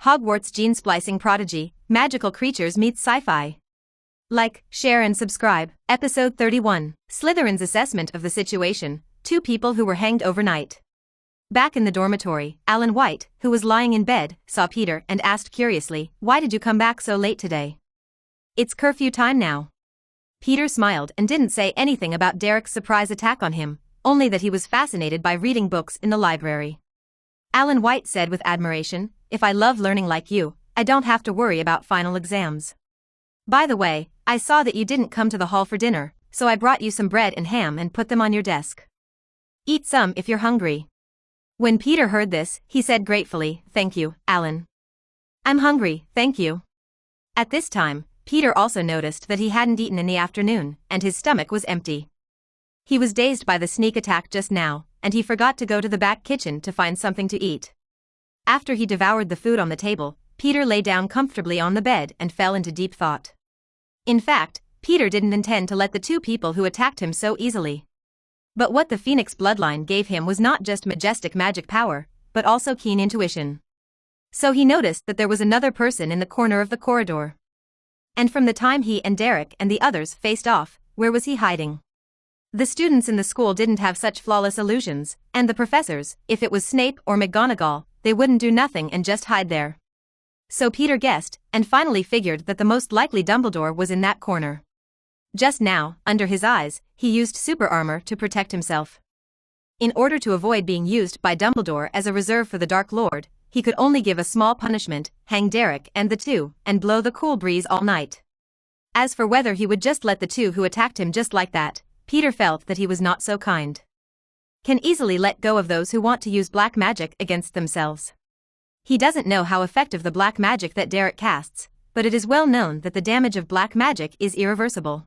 Hogwarts Gene-Splicing Prodigy, Magical Creatures Meets Sci-Fi. Like, share and subscribe. Episode 31. Slytherin's assessment of the situation, two people who were hanged overnight. Back in the dormitory, Alan White, who was lying in bed, saw Peter and asked curiously, "Why did you come back so late today?" "It's curfew time now." Peter smiled and didn't say anything about Derek's surprise attack on him, only that he was fascinated by reading books in the library. Alan White said with admiration, "If I love learning like you, I don't have to worry about final exams. By the way, I saw that you didn't come to the hall for dinner, so I brought you some bread and ham and put them on your desk. Eat some if you're hungry." When Peter heard this, he said gratefully, "Thank you, Alan. I'm hungry, thank you." At this time, Peter also noticed that he hadn't eaten in the afternoon, and his stomach was empty. He was dazed by the sneak attack just now, and he forgot to go to the back kitchen to find something to eat. After he devoured the food on the table, Peter lay down comfortably on the bed and fell into deep thought. In fact, Peter didn't intend to let the two people who attacked him so easily. But what the Phoenix bloodline gave him was not just majestic magic power, but also keen intuition. So he noticed that there was another person in the corner of the corridor. And from the time he and Derek and the others faced off, where was he hiding? The students in the school didn't have such flawless illusions, and the professors, if it was Snape or McGonagall, they wouldn't do nothing and just hide there. So Peter guessed, and finally figured that the most likely Dumbledore was in that corner. Just now, under his eyes, he used super armor to protect himself. In order to avoid being used by Dumbledore as a reserve for the Dark Lord, he could only give a small punishment, hang Derek and the two, and blow the cool breeze all night. As for whether he would just let the two who attacked him just like that, Peter felt that he was not so kind. Can easily let go of those who want to use black magic against themselves. He doesn't know how effective the black magic that Derek casts, but it is well known that the damage of black magic is irreversible.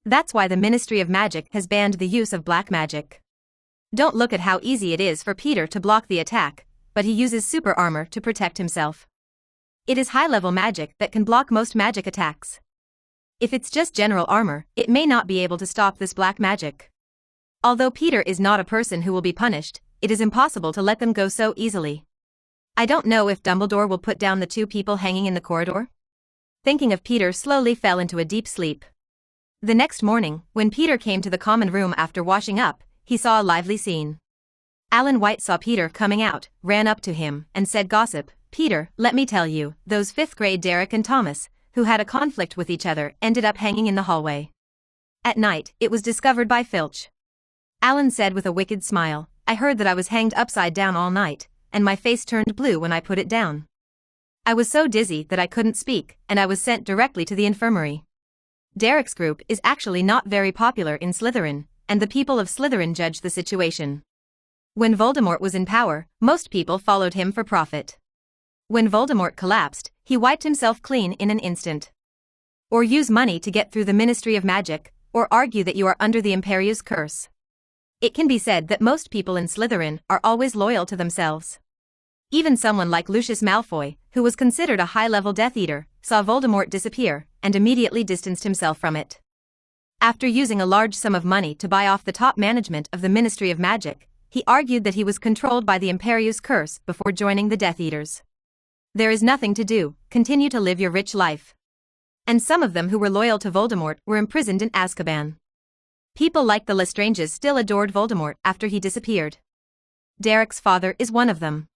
That's why the Ministry of Magic has banned the use of black magic. Don't look at how easy it is for Peter to block the attack, but he uses super armor to protect himself. It is high-level magic that can block most magic attacks. If it's just general armor, it may not be able to stop this black magic. Although Peter is not a person who will be punished, it is impossible to let them go so easily. I don't know if Dumbledore will put down the two people hanging in the corridor. Thinking of Peter slowly fell into a deep sleep. The next morning, when Peter came to the common room after washing up, he saw a lively scene. Alan White saw Peter coming out, ran up to him, and said, "Gossip, Peter, let me tell you, those 5th grade Derek and Thomas, who had a conflict with each other, ended up hanging in the hallway. At night, it was discovered by Filch." Alan said with a wicked smile, "I heard that I was hanged upside down all night, and my face turned blue when I put it down. I was so dizzy that I couldn't speak, and I was sent directly to the infirmary." Derek's group is actually not very popular in Slytherin, and the people of Slytherin judge the situation. When Voldemort was in power, most people followed him for profit. When Voldemort collapsed, he wiped himself clean in an instant. Or use money to get through the Ministry of Magic, or argue that you are under the Imperius curse. It can be said that most people in Slytherin are always loyal to themselves. Even someone like Lucius Malfoy, who was considered a high-level Death Eater, saw Voldemort disappear, and immediately distanced himself from it. After using a large sum of money to buy off the top management of the Ministry of Magic, he argued that he was controlled by the Imperius curse before joining the Death Eaters. There is nothing to do, continue to live your rich life. And some of them who were loyal to Voldemort were imprisoned in Azkaban. People like the Lestranges still adored Voldemort after he disappeared. Derek's father is one of them.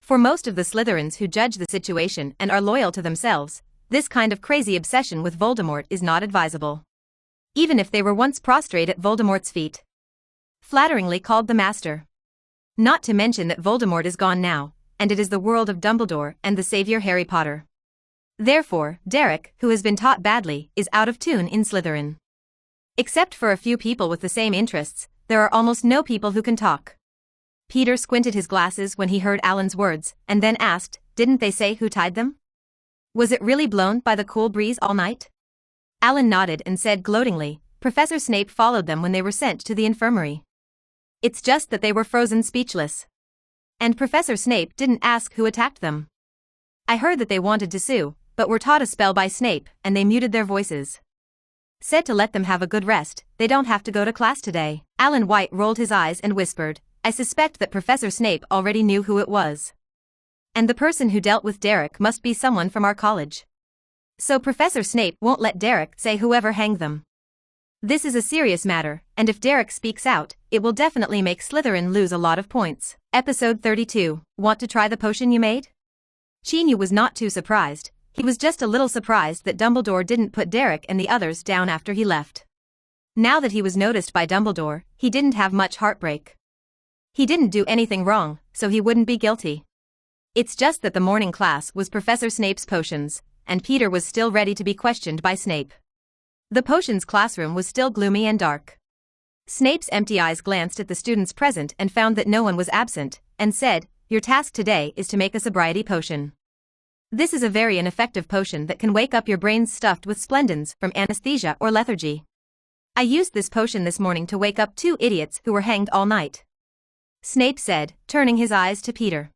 For most of the Slytherins who judge the situation and are loyal to themselves, this kind of crazy obsession with Voldemort is not advisable. Even if they were once prostrate at Voldemort's feet. Flatteringly called the Master. Not to mention that Voldemort is gone now, and it is the world of Dumbledore and the savior Harry Potter. Therefore, Derek, who has been taught badly, is out of tune in Slytherin. Except for a few people with the same interests, there are almost no people who can talk. Peter squinted his glasses when he heard Alan's words, and then asked, "Didn't they say who tied them? Was it really blown by the cool breeze all night?" Alan nodded and said gloatingly, "Professor Snape followed them when they were sent to the infirmary. It's just that they were frozen speechless. And Professor Snape didn't ask who attacked them. I heard that they wanted to sue, but were taught a spell by Snape, and they muted their voices. Said to let them have a good rest, they don't have to go to class today." Alan White rolled his eyes and whispered, "I suspect that Professor Snape already knew who it was." And the person who dealt with Derek must be someone from our college. So Professor Snape won't let Derek say whoever hanged them. This is a serious matter, and if Derek speaks out, it will definitely make Slytherin lose a lot of points. Episode 32. Want to try the potion you made? Chinyu was not too surprised. He was just a little surprised that Dumbledore didn't put Derek and the others down after he left. Now that he was noticed by Dumbledore, he didn't have much heartbreak. He didn't do anything wrong, so he wouldn't be guilty. It's just that the morning class was Professor Snape's potions, and Peter was still ready to be questioned by Snape. The potions classroom was still gloomy and dark. Snape's empty eyes glanced at the students present and found that no one was absent, and said, "Your task today is to make a sobriety potion. This is a very ineffective potion that can wake up your brains stuffed with splendins from anesthesia or lethargy. I used this potion this morning to wake up 2 idiots who were hanged all night," Snape said, turning his eyes to Peter.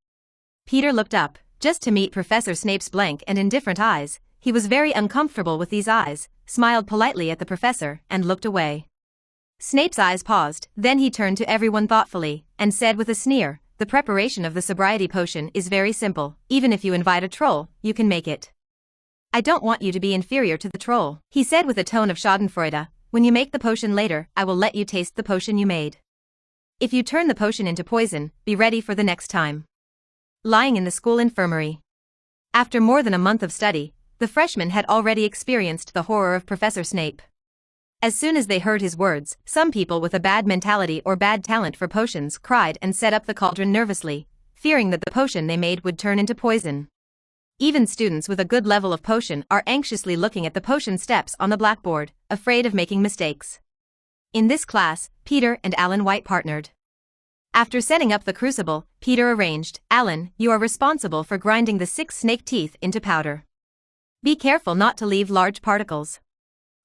Peter looked up, just to meet Professor Snape's blank and indifferent eyes. He was very uncomfortable with these eyes, smiled politely at the professor, and looked away. Snape's eyes paused, then he turned to everyone thoughtfully, and said with a sneer, "The preparation of the sobriety potion is very simple. Even if you invite a troll, you can make it. I don't want you to be inferior to the troll," he said with a tone of schadenfreude. "When you make the potion later, I will let you taste the potion you made. If you turn the potion into poison, be ready for the next time." Lying in the school infirmary. After more than a month of study, the freshmen had already experienced the horror of Professor Snape. As soon as they heard his words, some people with a bad mentality or bad talent for potions cried and set up the cauldron nervously, fearing that the potion they made would turn into poison. Even students with a good level of potion are anxiously looking at the potion steps on the blackboard, afraid of making mistakes. In this class, Peter and Alan White partnered. After setting up the crucible, Peter arranged, "Alan, you are responsible for grinding the 6 snake teeth into powder. Be careful not to leave large particles."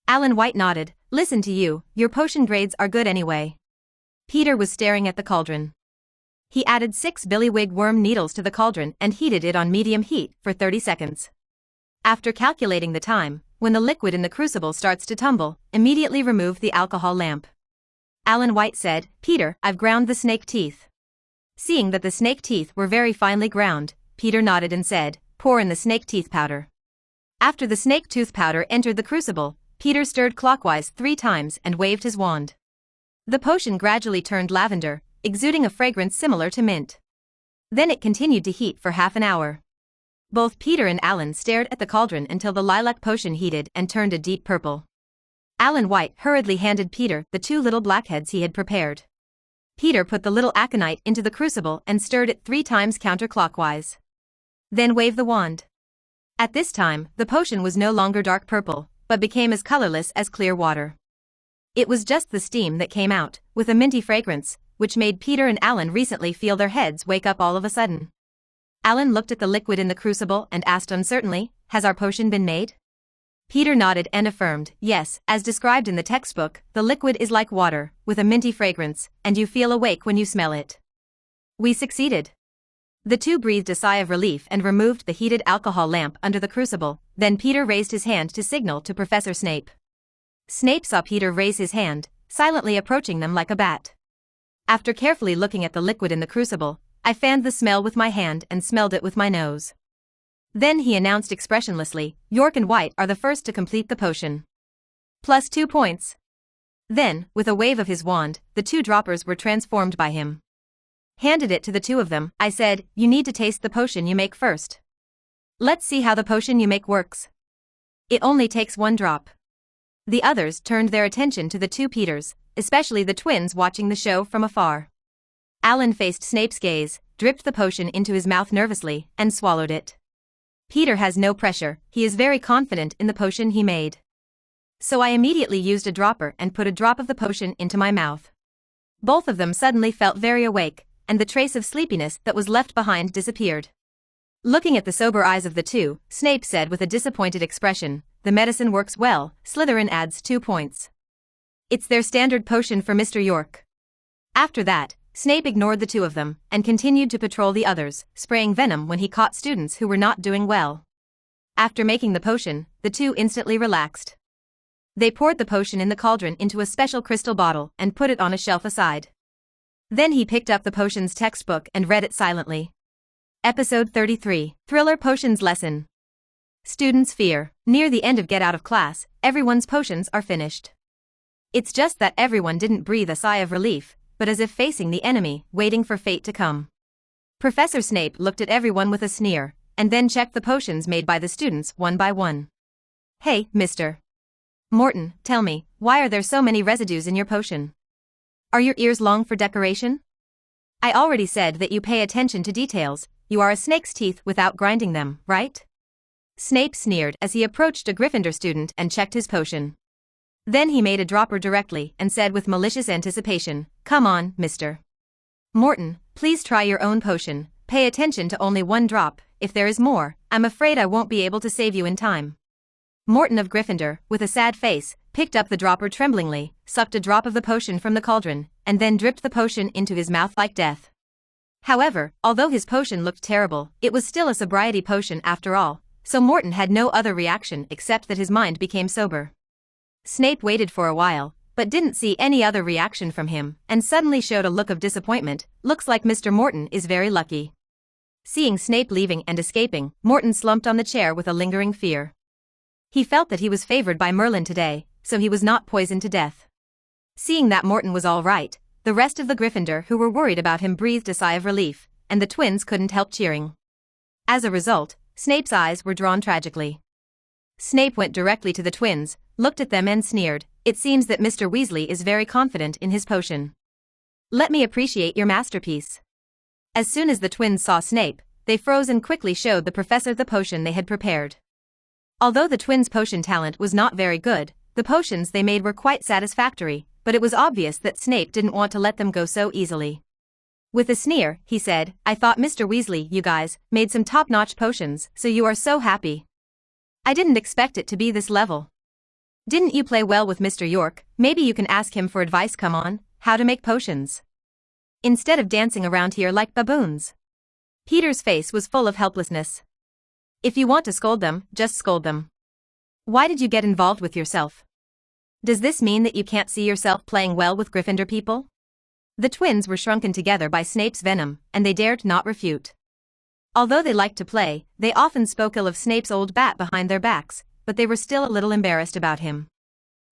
Alan White nodded, "Listen to you, your potion grades are good anyway." Peter was staring at the cauldron. He added 6 billywig worm needles to the cauldron and heated it on medium heat for 30 seconds. After calculating the time, when the liquid in the crucible starts to tumble, immediately remove the alcohol lamp. Alan White said, "Peter, I've ground the snake teeth." Seeing that the snake teeth were very finely ground, Peter nodded and said, "Pour in the snake teeth powder." After the snake tooth powder entered the crucible, Peter stirred clockwise 3 times and waved his wand. The potion gradually turned lavender, exuding a fragrance similar to mint. Then it continued to heat for half an hour. Both Peter and Alan stared at the cauldron until the lilac potion heated and turned a deep purple. Alan White hurriedly handed Peter the 2 little blackheads he had prepared. Peter put the little aconite into the crucible and stirred it 3 times counterclockwise. Then waved the wand. At this time, the potion was no longer dark purple, but became as colorless as clear water. It was just the steam that came out, with a minty fragrance, which made Peter and Alan recently feel their heads wake up all of a sudden. Alan looked at the liquid in the crucible and asked uncertainly, "Has our potion been made?" Peter nodded and affirmed, "Yes, as described in the textbook, the liquid is like water, with a minty fragrance, and you feel awake when you smell it. We succeeded." The 2 breathed a sigh of relief and removed the heated alcohol lamp under the crucible. Then Peter raised his hand to signal to Professor Snape. Snape saw Peter raise his hand, silently approaching them like a bat. After carefully looking at the liquid in the crucible, I fanned the smell with my hand and smelled it with my nose. Then he announced expressionlessly, "York and White are the first to complete the potion. Plus 2 points. Then, with a wave of his wand, the 2 droppers were transformed by him. Handed it to the 2 of them, I said, "You need to taste the potion you make first. Let's see how the potion you make works. It only takes 1 drop." The others turned their attention to the 2 Peters, especially the twins watching the show from afar. Alan faced Snape's gaze, dripped the potion into his mouth nervously, and swallowed it. Peter has no pressure, he is very confident in the potion he made. So I immediately used a dropper and put a drop of the potion into my mouth. Both of them suddenly felt very awake, and the trace of sleepiness that was left behind disappeared. Looking at the sober eyes of the 2, Snape said with a disappointed expression, "The medicine works well, Slytherin adds 2 points. It's their standard potion for Mr. York." After that, Snape ignored the 2 of them, and continued to patrol the others, spraying venom when he caught students who were not doing well. After making the potion, the 2 instantly relaxed. They poured the potion in the cauldron into a special crystal bottle and put it on a shelf aside. Then he picked up the potion's textbook and read it silently. Episode 33, Thriller Potions Lesson. Students fear. Near the end of get out of class, everyone's potions are finished. It's just that everyone didn't breathe a sigh of relief, but as if facing the enemy, waiting for fate to come. Professor Snape looked at everyone with a sneer, and then checked the potions made by the students one by one. Hey, Mr. Morton, tell me, why are there so many residues in your potion? Are your ears long for decoration? I already said that you pay attention to details. You are a snake's teeth without grinding them, right? Snape sneered as he approached a Gryffindor student and checked his potion. Then he made a dropper directly and said with malicious anticipation, "Come on, Mr. Morton, please try your own potion. Pay attention to only one drop. If there is more, I'm afraid I won't be able to save you in time." Morton of Gryffindor, with a sad face, picked up the dropper tremblingly, sucked a drop of the potion from the cauldron, and then dripped the potion into his mouth like death. However, although his potion looked terrible, it was still a sobriety potion after all, so Morton had no other reaction except that his mind became sober. Snape waited for a while, but didn't see any other reaction from him, and suddenly showed a look of disappointment. Looks like Mr. Morton is very lucky. Seeing Snape leaving and escaping, Morton slumped on the chair with a lingering fear. He felt that he was favored by Merlin today, so he was not poisoned to death. Seeing that Morton was all right, the rest of the Gryffindor who were worried about him breathed a sigh of relief, and the twins couldn't help cheering. As a result, Snape's eyes were drawn tragically. Snape went directly to the twins, looked at them and sneered. It seems that Mr. Weasley is very confident in his potion. Let me appreciate your masterpiece. As soon as the twins saw Snape, they froze and quickly showed the professor the potion they had prepared. Although the twins' potion talent was not very good, the potions they made were quite satisfactory, but it was obvious that Snape didn't want to let them go so easily. With a sneer, he said, "I thought Mr. Weasley, you guys, made some top-notch potions, so you are so happy. I didn't expect it to be this level. Didn't you play well with Mr. York? Maybe you can ask him for advice. Come on, how to make potions, instead of dancing around here like baboons." Peter's face was full of helplessness. If you want to scold them, just scold them. Why did you get involved with yourself? Does this mean that you can't see yourself playing well with Gryffindor people? The twins were shrunken together by Snape's venom, and they dared not refute. Although they liked to play, they often spoke ill of Snape's old bat behind their backs, but they were still a little embarrassed about him.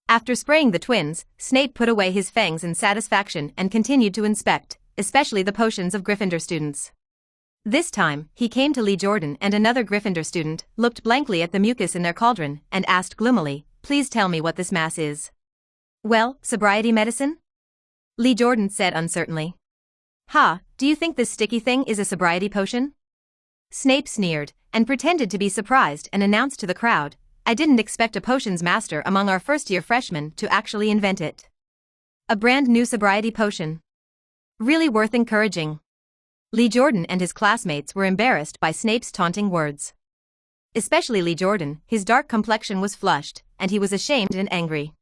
After spraying the twins, Snape put away his fangs in satisfaction and continued to inspect, especially the potions of Gryffindor students. This time, he came to Lee Jordan and another Gryffindor student, looked blankly at the mucus in their cauldron, and asked gloomily, "Please tell me what this mass is." "Well, sobriety medicine?" Lee Jordan said uncertainly. "Ha, do you think this sticky thing is a sobriety potion?" Snape sneered, and pretended to be surprised and announced to the crowd, "I didn't expect a potions master among our first-year freshmen to actually invent it. A brand new sobriety potion. Really worth encouraging." Lee Jordan and his classmates were embarrassed by Snape's taunting words. Especially Lee Jordan, his dark complexion was flushed, and he was ashamed and angry.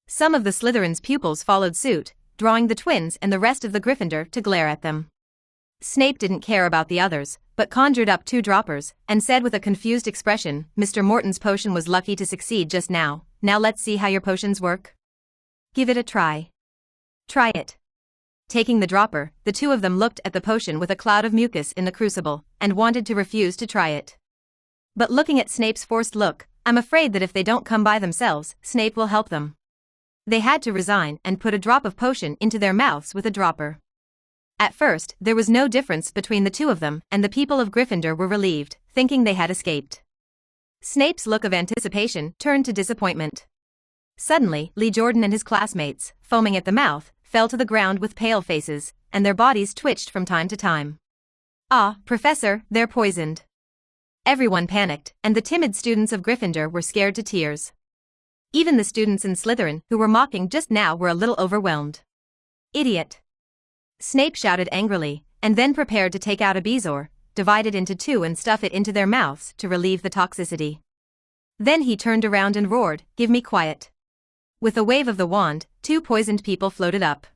Some of the Slytherin's pupils followed suit, drawing the twins and the rest of the Gryffindor to glare at them. Snape didn't care about the others, but conjured up 2 droppers, and said with a confused expression, "Mr. Morton's potion was lucky to succeed just now. Now let's see how your potions work. Give it a try. Try it." Taking the dropper, the 2 of them looked at the potion with a cloud of mucus in the crucible, and wanted to refuse to try it. But looking at Snape's forced look, "I'm afraid that if they don't come by themselves, Snape will help them." They had to resign and put a drop of potion into their mouths with a dropper. At first, there was no difference between the 2 of them, and the people of Gryffindor were relieved, thinking they had escaped. Snape's look of anticipation turned to disappointment. Suddenly, Lee Jordan and his classmates, foaming at the mouth, fell to the ground with pale faces, and their bodies twitched from time to time. "Ah, Professor, they're poisoned." Everyone panicked, and the timid students of Gryffindor were scared to tears. Even the students in Slytherin who were mocking just now were a little overwhelmed. "Idiot!" Snape shouted angrily, and then prepared to take out a bezoar, divide it into 2 and stuff it into their mouths to relieve the toxicity. Then he turned around and roared, "Give me quiet." With a wave of the wand, 2 poisoned people floated up.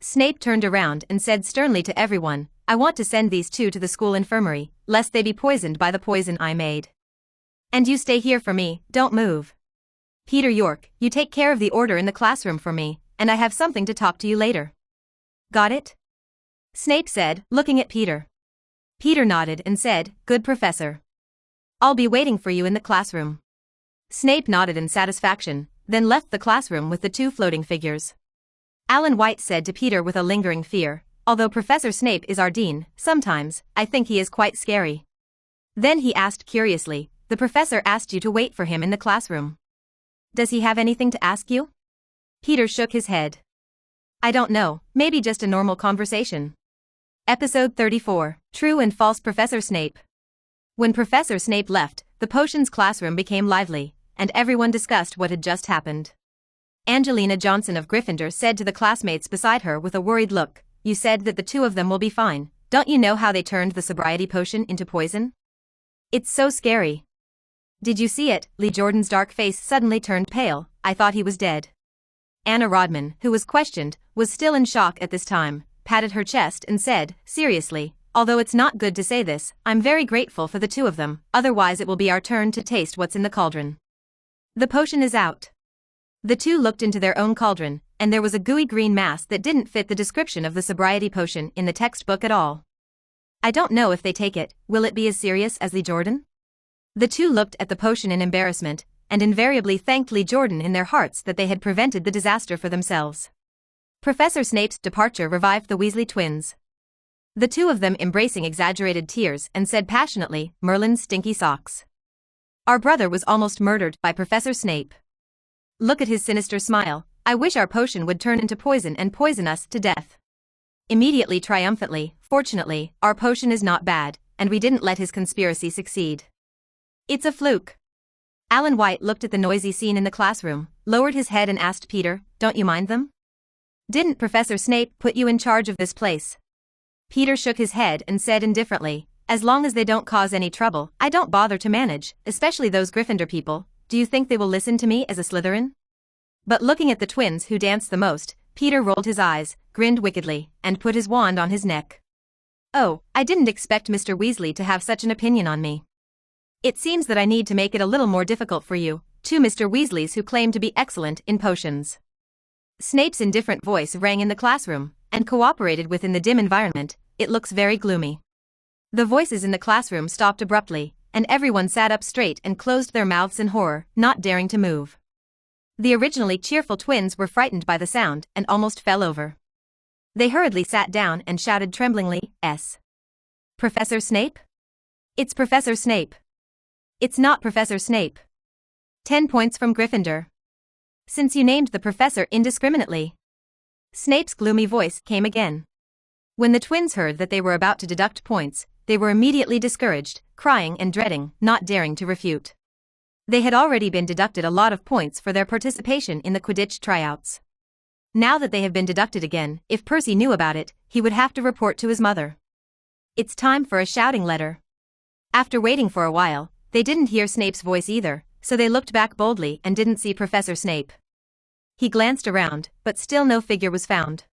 Snape turned around and said sternly to everyone, "I want to send these 2 to the school infirmary, lest they be poisoned by the poison I made. And you stay here for me, don't move. Peter York, you take care of the order in the classroom for me, and I have something to talk to you later. Got it?" Snape said, looking at Peter. Peter nodded and said, "Good, Professor. I'll be waiting for you in the classroom." Snape nodded in satisfaction, then left the classroom with the two floating figures. Alan White said to Peter with a lingering fear, "Although Professor Snape is our dean, sometimes, I think he is quite scary." Then he asked curiously, "The professor asked you to wait for him in the classroom. Does he have anything to ask you?" Peter shook his head. "I don't know, maybe just a normal conversation." Episode 34, True and False Professor Snape. When Professor Snape left, the potions classroom became lively, and everyone discussed what had just happened. Angelina Johnson of Gryffindor said to the classmates beside her with a worried look, "You said that the two of them will be fine. Don't you know how they turned the sobriety potion into poison? It's so scary." "Did you see it?" Lee Jordan's dark face suddenly turned pale. "I thought he was dead." Anna Rodman, who was questioned, was still in shock at this time, patted her chest and said, "Seriously, although it's not good to say this, I'm very grateful for the two of them, otherwise it will be our turn to taste what's in the cauldron." The potion is out. The two looked into their own cauldron, and there was a gooey green mass that didn't fit the description of the sobriety potion in the textbook at all. "I don't know if they take it, will it be as serious as Lee Jordan?" The two looked at the potion in embarrassment, and invariably thanked Lee Jordan in their hearts that they had prevented the disaster for themselves. Professor Snape's departure revived the Weasley twins. The two of them embracing exaggerated tears and said passionately, "Merlin's stinky socks. Our brother was almost murdered by Professor Snape. Look at his sinister smile. I wish our potion would turn into poison and poison us to death." Immediately triumphantly, "Fortunately, our potion is not bad, and we didn't let his conspiracy succeed. It's a fluke." Alan White looked at the noisy scene in the classroom, lowered his head and asked Peter, "Don't you mind them? Didn't Professor Snape put you in charge of this place?" Peter shook his head and said indifferently, "As long as they don't cause any trouble, I don't bother to manage, especially those Gryffindor people. Do you think they will listen to me as a Slytherin?" But looking at the twins who danced the most, Peter rolled his eyes, grinned wickedly, and put his wand on his neck. "Oh, I didn't expect Mr. Weasley to have such an opinion on me. It seems that I need to make it a little more difficult for you, two Mr. Weasleys who claim to be excellent in potions." Snape's indifferent voice rang in the classroom, and cooperated within the dim environment. "It looks very gloomy." The voices in the classroom stopped abruptly, and everyone sat up straight and closed their mouths in horror, not daring to move. The originally cheerful twins were frightened by the sound and almost fell over. They hurriedly sat down and shouted tremblingly, "S. Professor Snape? It's Professor Snape. It's not Professor Snape. 10 points from Gryffindor. Since you named the professor indiscriminately." Snape's gloomy voice came again. When the twins heard that they were about to deduct points, they were immediately discouraged, crying and dreading, not daring to refute. They had already been deducted a lot of points for their participation in the Quidditch tryouts. Now that they have been deducted again, if Percy knew about it, he would have to report to his mother. It's time for a shouting letter. After waiting for a while, they didn't hear Snape's voice either, so they looked back boldly and didn't see Professor Snape. He glanced around, but still no figure was found.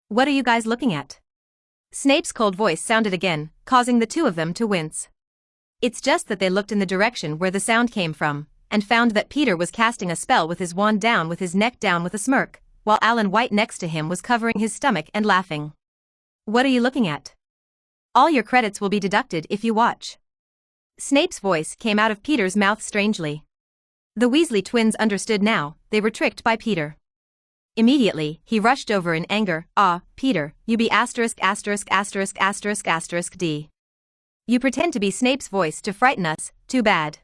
"What are you guys looking at?" Snape's cold voice sounded again, causing the two of them to wince. It's just that they looked in the direction where the sound came from, and found that Peter was casting a spell with his wand down with his neck down with a smirk, while Alan White next to him was covering his stomach and laughing. "What are you looking at? All your credits will be deducted if you watch." Snape's voice came out of Peter's mouth strangely. The Weasley twins understood now, they were tricked by Peter. Immediately, he rushed over in anger. "Ah, Peter, you be asterisk asterisk asterisk asterisk asterisk D. You pretend to be Snape's voice to frighten us, too bad."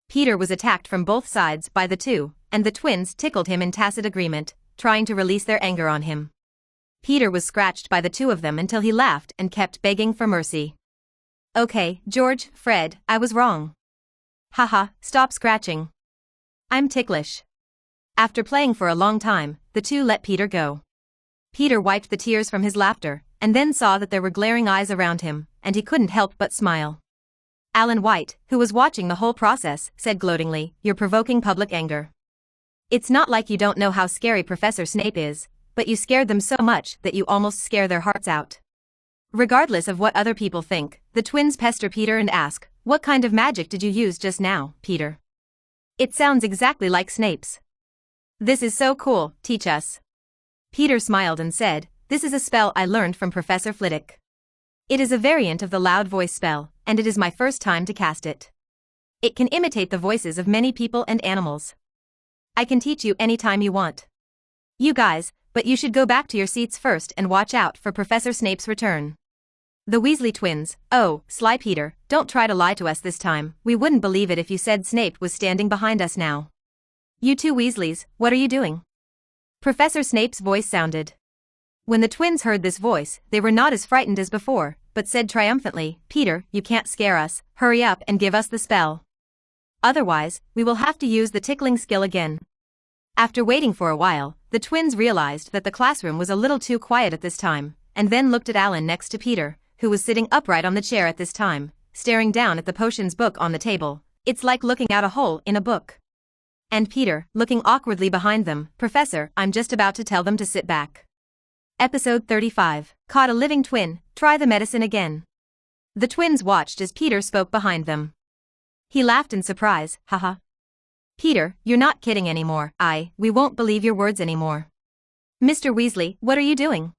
Peter was attacked from both sides by the two, and the twins tickled him in tacit agreement, trying to release their anger on him. Peter was scratched by the two of them until he laughed and kept begging for mercy. "Okay, George, Fred, I was wrong. Haha, stop scratching. I'm ticklish." After playing for a long time, the two let Peter go. Peter wiped the tears from his laughter, and then saw that there were glaring eyes around him, and he couldn't help but smile. Alan White, who was watching the whole process, said gloatingly, "You're provoking public anger. It's not like you don't know how scary Professor Snape is, but you scared them so much that you almost scare their hearts out." Regardless of what other people think, the twins pester Peter and ask, "What kind of magic did you use just now, Peter? It sounds exactly like Snape's." "This is so cool, teach us." Peter smiled and said, "This is a spell I learned from Professor Flitwick. It is a variant of the loud voice spell, and it is my first time to cast it. It can imitate the voices of many people and animals. I can teach you anytime you want. You guys, but you should go back to your seats first and watch out for Professor Snape's return. The Weasley twins. Oh, Sly Peter, don't try to lie to us this time. We wouldn't believe it if you said Snape was standing behind us now. You two Weasleys, what are you doing? Professor Snape's voice sounded. When the twins heard this voice, they were not as frightened as before, but said triumphantly, Peter, you can't scare us, hurry up and give us the spell. Otherwise, we will have to use the tickling skill again. After waiting for a while, the twins realized that the classroom was a little too quiet at this time, and then looked at Alan next to Peter, who was sitting upright on the chair at this time, staring down at the potions book on the table. It's like looking out a hole in a book. And Peter, looking awkwardly behind them, Professor, I'm just about to tell them to sit back. Episode 35. Caught a living twin, try the medicine again. The twins watched as Peter spoke behind them. He laughed in surprise, haha. Peter, you're not kidding anymore. We won't believe your words anymore. Mr. Weasley, what are you doing?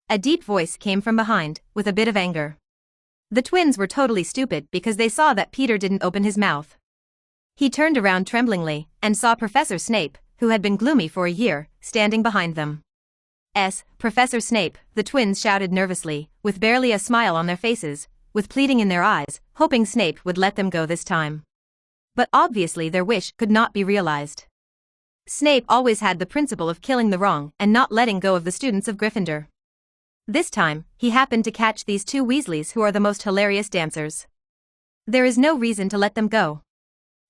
A deep voice came from behind, with a bit of anger. The twins were totally stupid because they saw that Peter didn't open his mouth. He turned around tremblingly, and saw Professor Snape, who had been gloomy for a year, standing behind them. Professor Snape, the twins shouted nervously, with barely a smile on their faces, with pleading in their eyes, hoping Snape would let them go this time. But obviously their wish could not be realized. Snape always had the principle of killing the wrong and not letting go of the students of Gryffindor. This time, he happened to catch these two Weasleys who are the most hilarious dancers. There is no reason to let them go.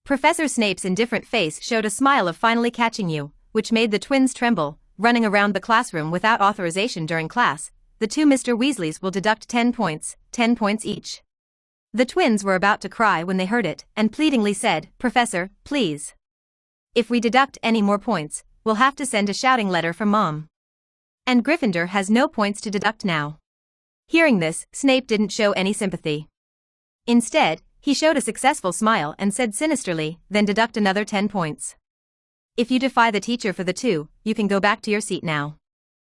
Professor Snape's indifferent face showed a smile of finally catching you, which made the twins tremble. Running around the classroom without authorization during class, the two Mr. Weasleys will deduct 10 points each. The twins were about to cry when they heard it, and pleadingly said, Professor, please. If we deduct any more points, we'll have to send a shouting letter from Mom. And Gryffindor has no points to deduct now. Hearing this, Snape didn't show any sympathy. Instead, he showed a successful smile and said sinisterly, then deduct another 10 points. If you defy the teacher for the two, you can go back to your seat now.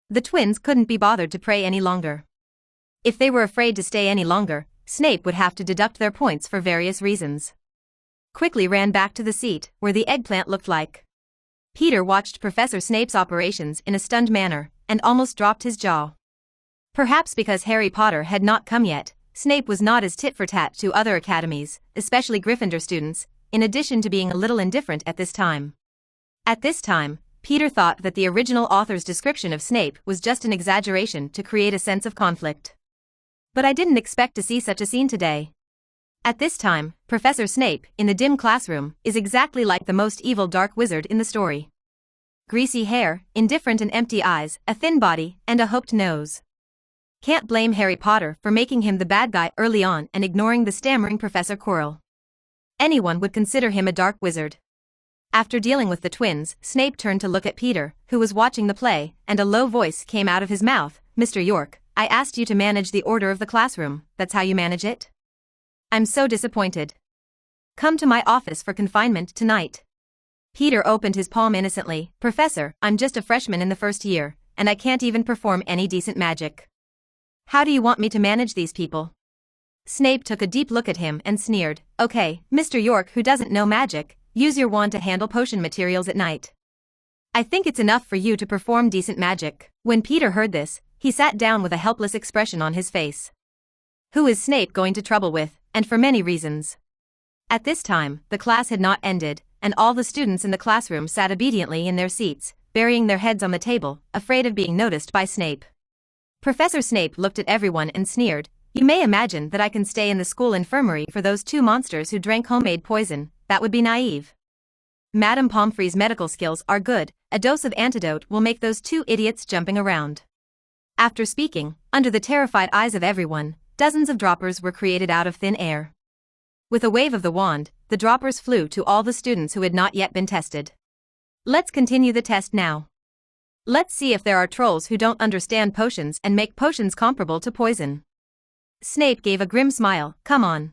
The twins couldn't be bothered to pray any longer. If they were afraid to stay any longer, Snape would have to deduct their points for various reasons. Quickly ran back to the seat, where the eggplant looked like. Peter watched Professor Snape's operations in a stunned manner, and almost dropped his jaw. Perhaps because Harry Potter had not come yet, Snape was not as tit-for-tat to other academies, especially Gryffindor students, in addition to being a little indifferent at this time. At this time, Peter thought that the original author's description of Snape was just an exaggeration to create a sense of conflict. But I didn't expect to see such a scene today. At this time, Professor Snape, in the dim classroom, is exactly like the most evil dark wizard in the story. Greasy hair, indifferent and empty eyes, a thin body, and a hooked nose. Can't blame Harry Potter for making him the bad guy early on and ignoring the stammering Professor Quirrell. Anyone would consider him a dark wizard. After dealing with the twins, Snape turned to look at Peter, who was watching the play, and a low voice came out of his mouth, Mr. York, I asked you to manage the order of the classroom, that's how you manage it? I'm so disappointed. Come to my office for confinement tonight. Peter opened his palm innocently, Professor, I'm just a freshman in the first year, and I can't even perform any decent magic. How do you want me to manage these people? Snape took a deep look at him and sneered, Okay, Mr. York who doesn't know magic, use your wand to handle potion materials at night. I think it's enough for you to perform decent magic. When Peter heard this, he sat down with a helpless expression on his face. Who is Snape going to trouble with, and for many reasons? At this time, the class had not ended, and all the students in the classroom sat obediently in their seats, burying their heads on the table, afraid of being noticed by Snape. Professor Snape looked at everyone and sneered, You may imagine that I can stay in the school infirmary for those two monsters who drank homemade poison. That would be naive. Madame Pomfrey's medical skills are good, a dose of antidote will make those two idiots jumping around. After speaking, under the terrified eyes of everyone, dozens of droppers were created out of thin air. With a wave of the wand, the droppers flew to all the students who had not yet been tested. Let's continue the test now. Let's see if there are trolls who don't understand potions and make potions comparable to poison. Snape gave a grim smile, Come on.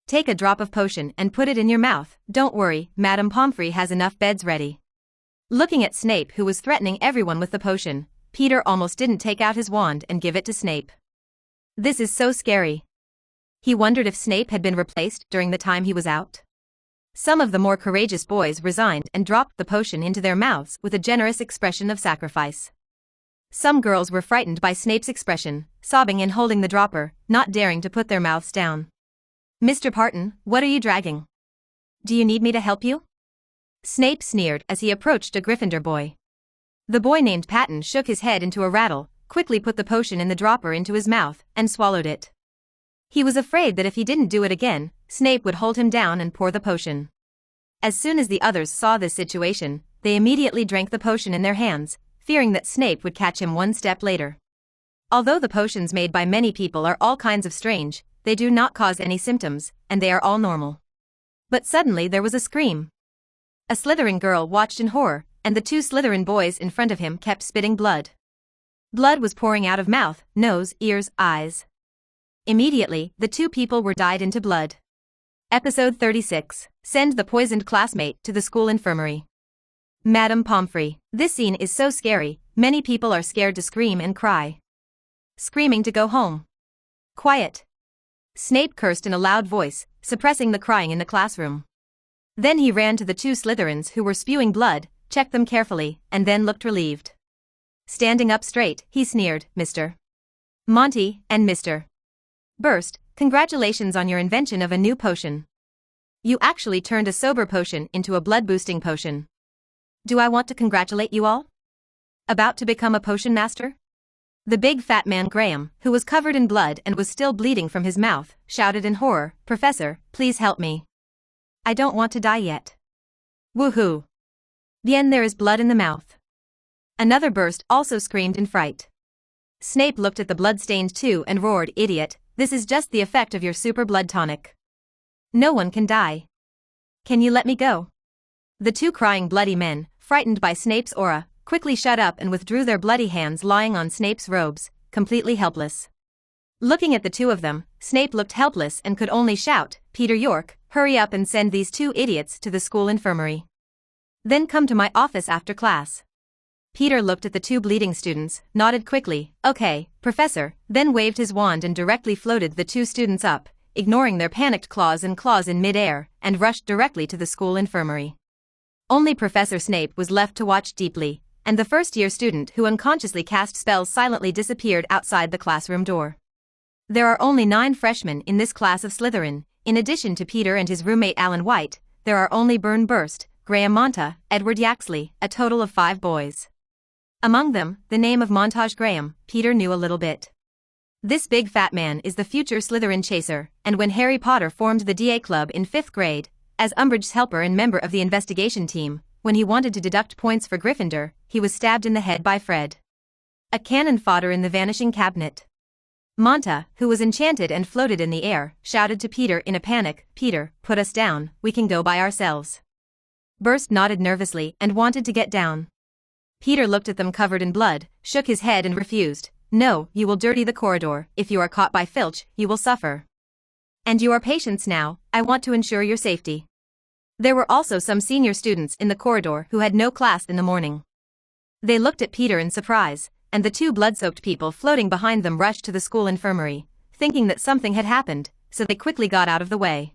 Take a drop of potion and put it in your mouth, don't worry, Madame Pomfrey has enough beds ready. Looking at Snape who was threatening everyone with the potion, Peter almost didn't take out his wand and give it to Snape. This is so scary. He wondered if Snape had been replaced during the time he was out. Some of the more courageous boys resigned and dropped the potion into their mouths with a generous expression of sacrifice. Some girls were frightened by Snape's expression, sobbing and holding the dropper, not daring to put their mouths down. "Mr. Parton, what are you dragging? Do you need me to help you?" Snape sneered as he approached a Gryffindor boy. The boy named Patton shook his head into a rattle, quickly put the potion in the dropper into his mouth, and swallowed it. He was afraid that if he didn't do it again, Snape would hold him down and pour the potion. As soon as the others saw this situation, they immediately drank the potion in their hands, fearing that Snape would catch him one step later. Although the potions made by many people are all kinds of strange, they do not cause any symptoms, and they are all normal. But suddenly there was a scream. A Slytherin girl watched in horror, and the two Slytherin boys in front of him kept spitting blood. Blood was pouring out of mouth, nose, ears, eyes. Immediately, the two people were dyed into blood. Episode 36. Send the poisoned classmate to the school infirmary. Madame Pomfrey. This scene is so scary, many people are scared to scream and cry. Screaming to go home. Quiet. Snape cursed in a loud voice, suppressing the crying in the classroom. Then he ran to the two Slytherins who were spewing blood, checked them carefully, and then looked relieved. Standing up straight, he sneered, "Mr. Monty, and Mr. Burst, congratulations on your invention of a new potion. You actually turned a sober potion into a blood-boosting potion. Do I want to congratulate you all? About to become a potion master?" The big fat man Graham, who was covered in blood and was still bleeding from his mouth, shouted in horror, "Professor, please help me. I don't want to die yet." Woohoo! Bien, there is blood in the mouth. Another burst also screamed in fright. Snape looked at the blood-stained two and roared, "Idiot, this is just the effect of your super blood tonic. No one can die. Can you let me go?" The two crying bloody men, frightened by Snape's aura, quickly shut up and withdrew their bloody hands lying on Snape's robes, completely helpless. Looking at the two of them, Snape looked helpless and could only shout, "Peter York, hurry up and send these two idiots to the school infirmary. Then come to my office after class." Peter looked at the two bleeding students, nodded quickly, "Okay, Professor," then waved his wand and directly floated the two students up, ignoring their panicked claws in mid-air, and rushed directly to the school infirmary. Only Professor Snape was left to watch deeply, and the first-year student who unconsciously cast spells silently disappeared outside the classroom door. There are only 9 freshmen in this class of Slytherin. In addition to Peter and his roommate Alan White, there are only Burn Burst, Graham Monta, Edward Yaxley, a total of 5 boys. Among them, the name of Montage Graham, Peter knew a little bit. This big fat man is the future Slytherin chaser, and when Harry Potter formed the DA Club in 5th grade, as Umbridge's helper and member of the investigation team, when he wanted to deduct points for Gryffindor, he was stabbed in the head by Fred. A cannon fodder in the vanishing cabinet. Monta, who was enchanted and floated in the air, shouted to Peter in a panic, "Peter, put us down, we can go by ourselves." Burst nodded nervously and wanted to get down. Peter looked at them covered in blood, shook his head and refused. "No, you will dirty the corridor. If you are caught by Filch, you will suffer. And you are patients now, I want to ensure your safety." There were also some senior students in the corridor who had no class in the morning. They looked at Peter in surprise, and the two blood-soaked people floating behind them rushed to the school infirmary, thinking that something had happened, so they quickly got out of the way.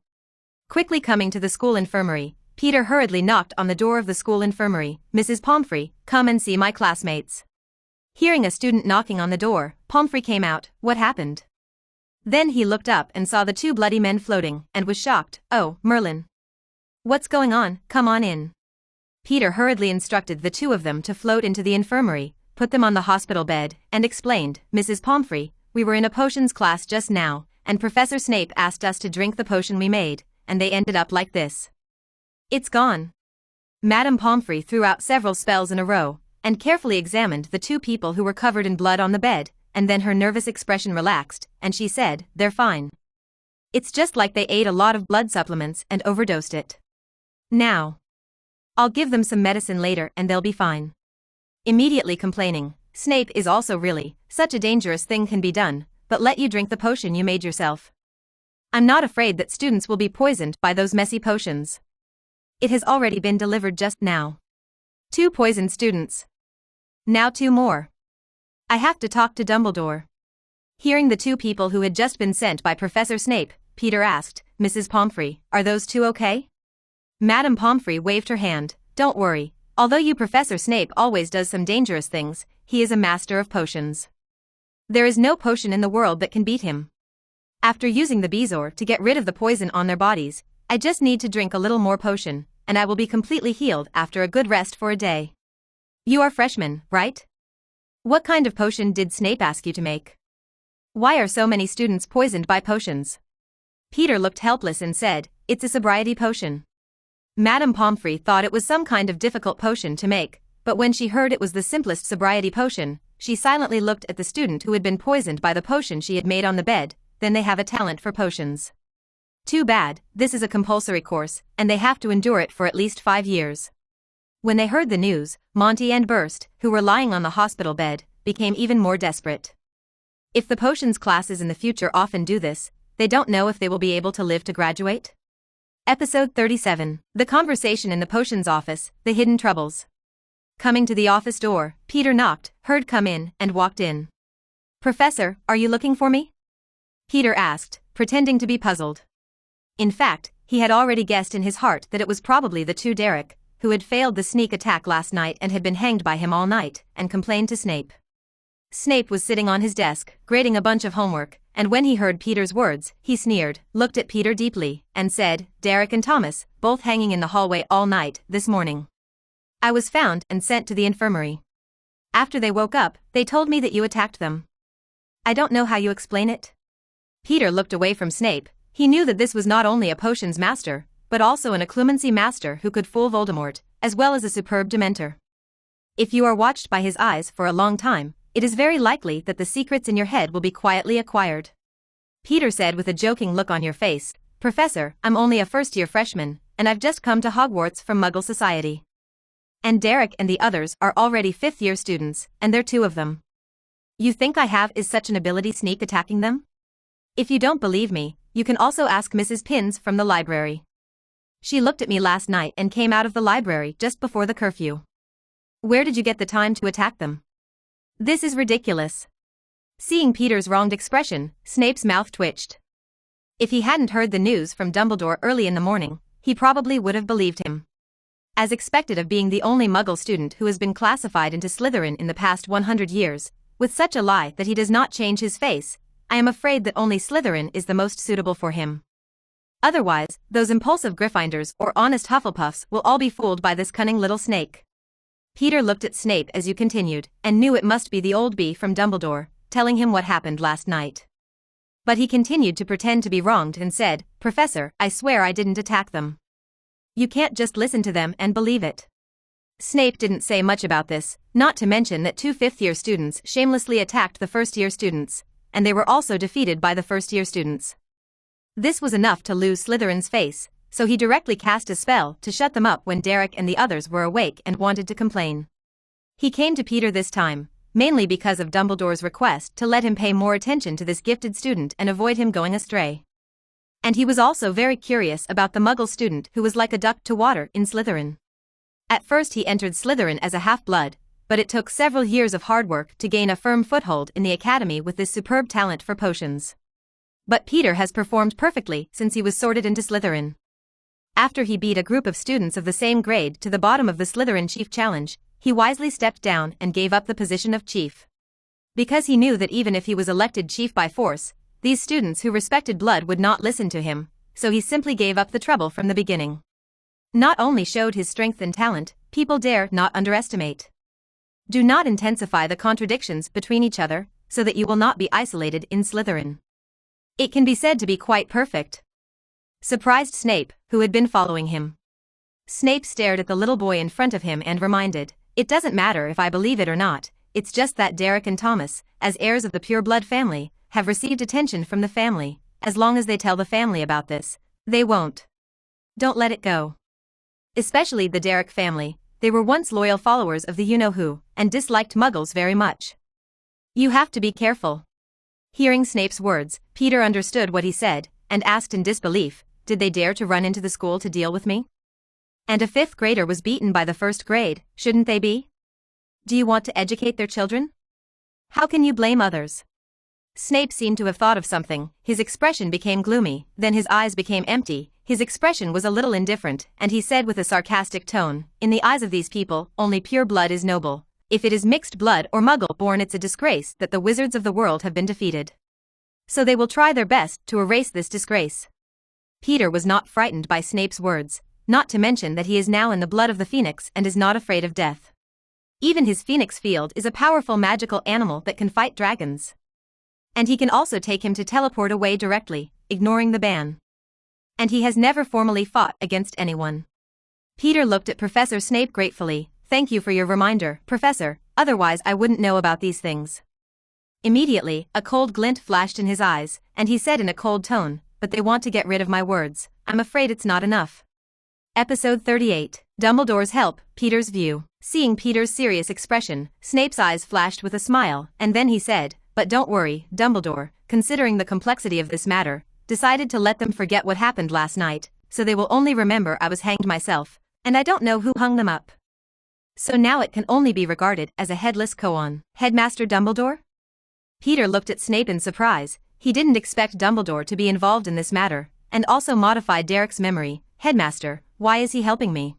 Quickly coming to the school infirmary, Peter hurriedly knocked on the door of the school infirmary. "Mrs. Pomfrey, come and see my classmates." Hearing a student knocking on the door, Pomfrey came out. What happened? Then he looked up and saw the two bloody men floating, and was shocked. "Oh, Merlin. What's going on? Come on in." Peter hurriedly instructed the two of them to float into the infirmary, put them on the hospital bed, and explained, "Mrs. Pomfrey, we were in a potions class just now, and Professor Snape asked us to drink the potion we made, and they ended up like this. It's gone." Madame Pomfrey threw out several spells in a row, and carefully examined the two people who were covered in blood on the bed, and then her nervous expression relaxed, and she said, "They're fine. It's just like they ate a lot of blood supplements and overdosed it. Now, I'll give them some medicine later and they'll be fine." Immediately complaining, "Snape is also really, such a dangerous thing can be done, but let you drink the potion you made yourself. I'm not afraid that students will be poisoned by those messy potions. It has already been delivered just now. 2 poisoned students. Now 2 more. I have to talk to Dumbledore." Hearing the two people who had just been sent by Professor Snape, Peter asked, "Mrs. Pomfrey, are those two okay?" Madame Pomfrey waved her hand. "Don't worry, although Professor Snape always does some dangerous things, he is a master of potions. There is no potion in the world that can beat him. After using the Bezoar to get rid of the poison on their bodies, I just need to drink a little more potion, and I will be completely healed after a good rest for a day." "You are freshmen, right? What kind of potion did Snape ask you to make? Why are so many students poisoned by potions?" Peter looked helpless and said, "It's a sobriety potion." Madame Pomfrey thought it was some kind of difficult potion to make, but when she heard it was the simplest sobriety potion, she silently looked at the student who had been poisoned by the potion she had made on the bed. "Then they have a talent for potions. Too bad, this is a compulsory course, and they have to endure it for at least 5 years. When they heard the news, Monty and Burst, who were lying on the hospital bed, became even more desperate. If the potions classes in the future often do this, they don't know if they will be able to live to graduate. Episode 37. The Conversation in the Potions Office, The Hidden Troubles. Coming to the office door, Peter knocked, heard "Come in," and walked in. "Professor, are you looking for me?" Peter asked, pretending to be puzzled. In fact, he had already guessed in his heart that it was probably the two Derek, who had failed the sneak attack last night and had been hanged by him all night, and complained to Snape. Snape was sitting on his desk, grading a bunch of homework, and when he heard Peter's words, he sneered, looked at Peter deeply, and said, "Derek and Thomas, both hanging in the hallway all night, this morning. I was found and sent to the infirmary. After they woke up, they told me that you attacked them. I don't know how you explain it." Peter looked away from Snape. He knew that this was not only a potions master, but also an occlumency master who could fool Voldemort, as well as a superb Dementor. If you are watched by his eyes for a long time, it is very likely that the secrets in your head will be quietly acquired. Peter said with a joking look on your face, "Professor, I'm only a first-year freshman, and I've just come to Hogwarts from Muggle Society. And Derek and the others are already fifth-year students, and they're two of them. You think I have is such an ability sneak attacking them? If you don't believe me, you can also ask Mrs. Pins from the library. She looked at me last night and came out of the library just before the curfew. Where did you get the time to attack them? This is ridiculous." Seeing Peter's wronged expression, Snape's mouth twitched. If he hadn't heard the news from Dumbledore early in the morning, he probably would have believed him. As expected of being the only Muggle student who has been classified into Slytherin in the past 100 years, with such a lie that he does not change his face, I am afraid that only Slytherin is the most suitable for him. Otherwise, those impulsive Gryffindors or honest Hufflepuffs will all be fooled by this cunning little snake. Peter looked at Snape as you continued, and knew it must be the old bee from Dumbledore, telling him what happened last night. But he continued to pretend to be wronged and said, "Professor, I swear I didn't attack them. You can't just listen to them and believe it." Snape didn't say much about this, not to mention that two fifth-year students shamelessly attacked the first-year students, and they were also defeated by the first-year students. This was enough to lose Slytherin's face, so he directly cast a spell to shut them up when Derek and the others were awake and wanted to complain. He came to Peter this time, mainly because of Dumbledore's request to let him pay more attention to this gifted student and avoid him going astray. And he was also very curious about the Muggle student who was like a duck to water in Slytherin. At first he entered Slytherin as a half-blood, but it took several years of hard work to gain a firm foothold in the academy with this superb talent for potions. But Peter has performed perfectly since he was sorted into Slytherin. After he beat a group of students of the same grade to the bottom of the Slytherin Chief Challenge, he wisely stepped down and gave up the position of chief. Because he knew that even if he was elected chief by force, these students who respected blood would not listen to him, so he simply gave up the trouble from the beginning. Not only showed his strength and talent, people dare not underestimate. Do not intensify the contradictions between each other, so that you will not be isolated in Slytherin. It can be said to be quite perfect. Surprised Snape, who had been following him. Snape stared at the little boy in front of him and reminded, "It doesn't matter if I believe it or not, it's just that Derek and Thomas, as heirs of the pure-blood family, have received attention from the family. As long as they tell the family about this, they won't. Don't let it go. Especially the Derek family, they were once loyal followers of the you-know-who, and disliked Muggles very much. You have to be careful." Hearing Snape's words, Peter understood what he said, and asked in disbelief, "Did they dare to run into the school to deal with me? And a fifth grader was beaten by the first grade, shouldn't they be? Do you want to educate their children? How can you blame others? Snape seemed to have thought of something, his expression became gloomy, then his eyes became empty, his expression was a little indifferent, and he said with a sarcastic tone, "In the eyes of these people, only pure blood is noble. If it is mixed blood or muggle-born, it's a disgrace that the wizards of the world have been defeated. So they will try their best to erase this disgrace." Peter was not frightened by Snape's words, not to mention that he is now in the blood of the phoenix and is not afraid of death. Even his phoenix field is a powerful magical animal that can fight dragons. And he can also take him to teleport away directly, ignoring the ban. And he has never formally fought against anyone. Peter looked at Professor Snape gratefully. "Thank you for your reminder, Professor, otherwise I wouldn't know about these things." Immediately, a cold glint flashed in his eyes, and he said in a cold tone, "But they want to get rid of my words. I'm afraid it's not enough." Episode 38, Dumbledore's Help, Peter's View. Seeing Peter's serious expression, Snape's eyes flashed with a smile, and then he said, "But don't worry, Dumbledore, considering the complexity of this matter, decided to let them forget what happened last night, so they will only remember I was hanged myself, and I don't know who hung them up. So now it can only be regarded as a headless koan." "Headmaster Dumbledore?" Peter looked at Snape in surprise. He didn't expect Dumbledore to be involved in this matter, and also modified Derek's memory. "Headmaster, why is he helping me?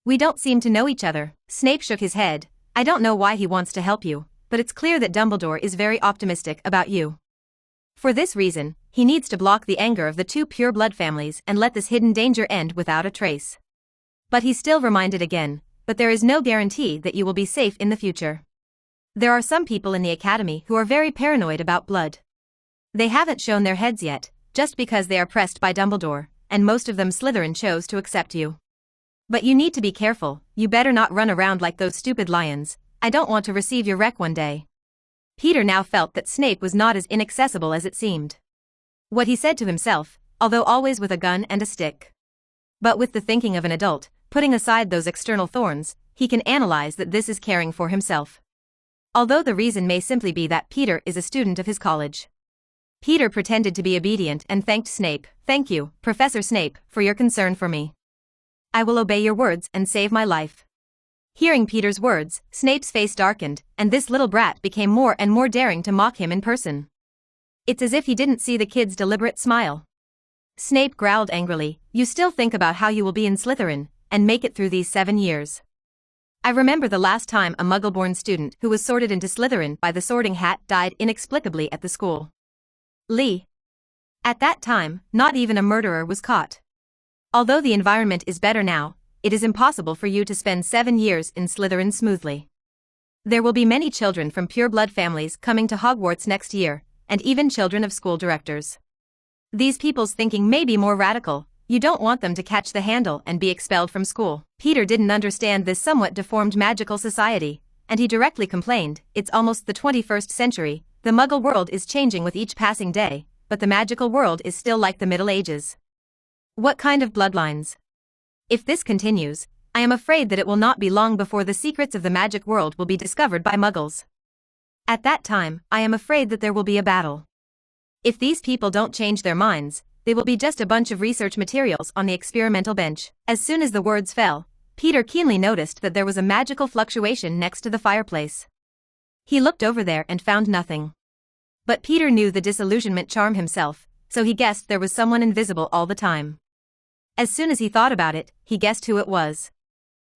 We don't seem to know each other." Snape shook his head. "I don't know why he wants to help you, but it's clear that Dumbledore is very optimistic about you. For this reason, he needs to block the anger of the two pure-blood families and let this hidden danger end without a trace." But he still reminded again, "But there is no guarantee that you will be safe in the future. There are some people in the academy who are very paranoid about blood. They haven't shown their heads yet, just because they are pressed by Dumbledore, and most of them Slytherin chose to accept you. But you need to be careful, you better not run around like those stupid lions. I don't want to receive your wreck one day." Peter now felt that Snape was not as inaccessible as it seemed. What he said to himself, although always with a gun and a stick. But with the thinking of an adult, putting aside those external thorns, he can analyze that this is caring for himself. Although the reason may simply be that Peter is a student of his college. Peter pretended to be obedient and thanked Snape. "Thank you, Professor Snape, for your concern for me. I will obey your words and save my life." Hearing Peter's words, Snape's face darkened, and this little brat became more and more daring to mock him in person. It's as if he didn't see the kid's deliberate smile. Snape growled angrily, "You still think about how you will be in Slytherin, and make it through these 7 years. I remember the last time a Muggle-born student who was sorted into Slytherin by the Sorting Hat died inexplicably at the school. Lee. At that time, not even a murderer was caught. Although the environment is better now, it is impossible for you to spend 7 years in Slytherin smoothly. There will be many children from pure-blood families coming to Hogwarts next year, and even children of school directors. These people's thinking may be more radical. You don't want them to catch the handle and be expelled from school." Peter didn't understand this somewhat deformed magical society, and he directly complained, "It's almost the 21st century, the Muggle world is changing with each passing day, but the magical world is still like the Middle Ages. What kind of bloodlines? If this continues, I am afraid that it will not be long before the secrets of the magic world will be discovered by Muggles. At that time, I am afraid that there will be a battle. If these people don't change their minds, they will be just a bunch of research materials on the experimental bench." As soon as the words fell, Peter keenly noticed that there was a magical fluctuation next to the fireplace. He looked over there and found nothing. But Peter knew the disillusionment charm himself, so he guessed there was someone invisible all the time. As soon as he thought about it, he guessed who it was.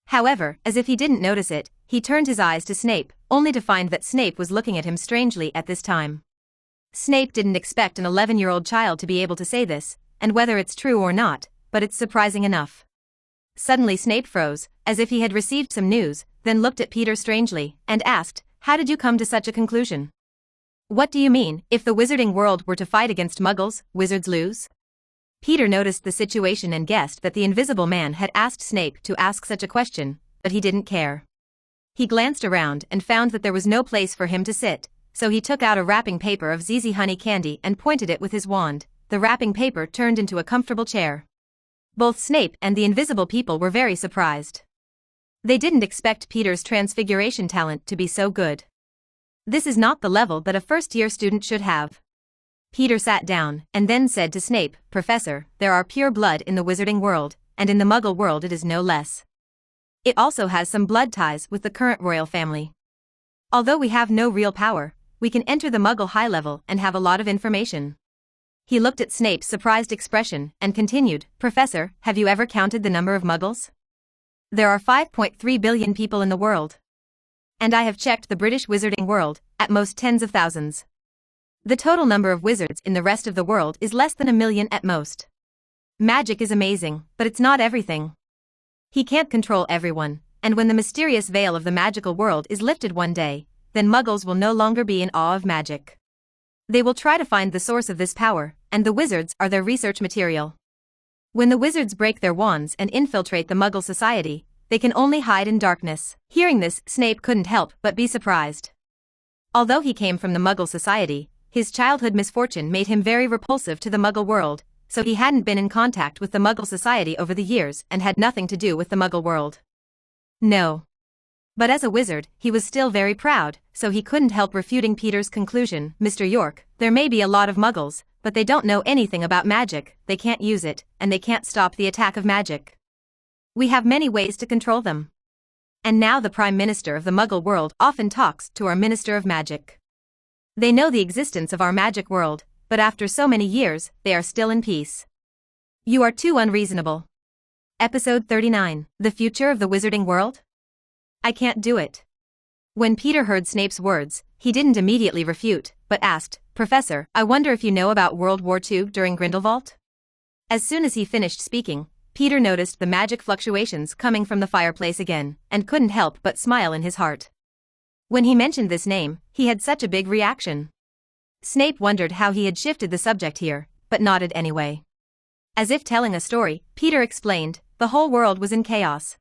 However, as if he didn't notice it, he turned his eyes to Snape, only to find that Snape was looking at him strangely at this time. Snape didn't expect an 11-year-old child to be able to say this, and whether it's true or not, but it's surprising enough. Suddenly Snape froze, as if he had received some news, then looked at Peter strangely, and asked, "How did you come to such a conclusion? What do you mean, if the wizarding world were to fight against Muggles, wizards lose?" Peter noticed the situation and guessed that the Invisible Man had asked Snape to ask such a question, but he didn't care. He glanced around and found that there was no place for him to sit, so he took out a wrapping paper of ZZ honey candy and pointed it with his wand. The wrapping paper turned into a comfortable chair. Both Snape and the invisible people were very surprised. They didn't expect Peter's transfiguration talent to be so good. This is not the level that a first-year student should have. Peter sat down, and then said to Snape, "Professor, there are pure blood in the wizarding world, and in the Muggle world it is no less. It also has some blood ties with the current royal family. Although we have no real power, we can enter the Muggle high level and have a lot of information. He looked at Snape's surprised expression and continued, Professor, have you ever counted the number of Muggles? There are 5.3 billion people in the world. And I have checked the British wizarding world, at most tens of thousands. The total number of wizards in the rest of the world is less than 1 million at most. Magic is amazing, but it's not everything. He can't control everyone, and when the mysterious veil of the magical world is lifted one day, then Muggles will no longer be in awe of magic. They will try to find the source of this power, and the wizards are their research material. When the wizards break their wands and infiltrate the Muggle society, they can only hide in darkness. Hearing this, Snape couldn't help but be surprised. Although he came from the Muggle society, his childhood misfortune made him very repulsive to the Muggle world, so he hadn't been in contact with the Muggle society over the years and had nothing to do with the Muggle world. No. But as a wizard, he was still very proud, so he couldn't help refuting Peter's conclusion, Mr. York, there may be a lot of Muggles, but they don't know anything about magic, they can't use it, and they can't stop the attack of magic. We have many ways to control them. And now the Prime Minister of the Muggle world often talks to our Minister of Magic. They know the existence of our magic world, but after so many years, they are still in peace. You are too unreasonable. Episode 39, The Future of the Wizarding World? I can't do it. When Peter heard Snape's words, he didn't immediately refute, but asked, Professor, I wonder if you know about World War II during Grindelwald? As soon as he finished speaking, Peter noticed the magic fluctuations coming from the fireplace again, and couldn't help but smile in his heart. When he mentioned this name, he had such a big reaction. Snape wondered how he had shifted the subject here, but nodded anyway. As if telling a story, Peter explained, the whole world was in chaos.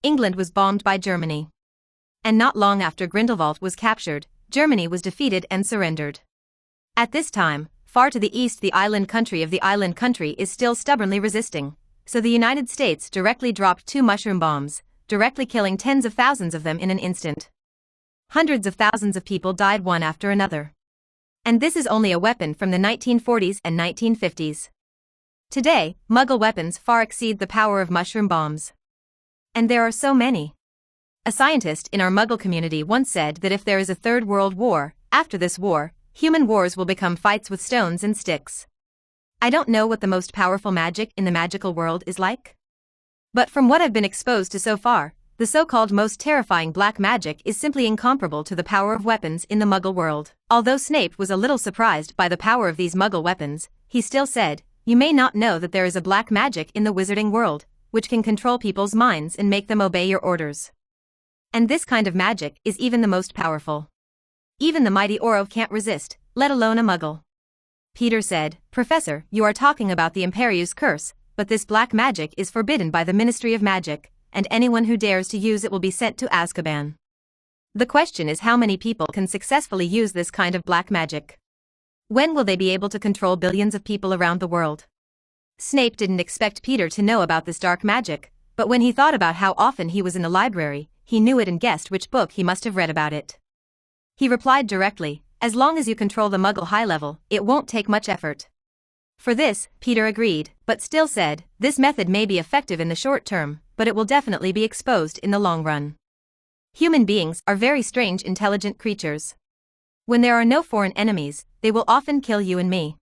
England was bombed by Germany. And not long after Grindelwald was captured, Germany was defeated and surrendered. At this time, far to the east the island country is still stubbornly resisting. So the United States directly dropped 2 mushroom bombs, directly killing tens of thousands of them in an instant. Hundreds of thousands of people died one after another. And this is only a weapon from the 1940s and 1950s. Today, Muggle weapons far exceed the power of mushroom bombs. And there are so many. A scientist in our Muggle community once said that if there is a third world war, after this war, human wars will become fights with stones and sticks. I don't know what the most powerful magic in the magical world is like. But from what I've been exposed to so far, the so-called most terrifying black magic is simply incomparable to the power of weapons in the Muggle world. Although Snape was a little surprised by the power of these Muggle weapons, he still said, You may not know that there is a black magic in the wizarding world, which can control people's minds and make them obey your orders. And this kind of magic is even the most powerful. Even the mighty Oro can't resist, let alone a Muggle. Peter said, Professor, you are talking about the Imperius curse, but this black magic is forbidden by the Ministry of Magic, and anyone who dares to use it will be sent to Azkaban. The question is how many people can successfully use this kind of black magic? When will they be able to control billions of people around the world? Snape didn't expect Peter to know about this dark magic, but when he thought about how often he was in the library, he knew it and guessed which book he must have read about it. He replied directly, As long as you control the Muggle high level, it won't take much effort. For this, Peter agreed, but still said, this method may be effective in the short term, but it will definitely be exposed in the long run. Human beings are very strange intelligent creatures. When there are no foreign enemies, they will often kill you and me.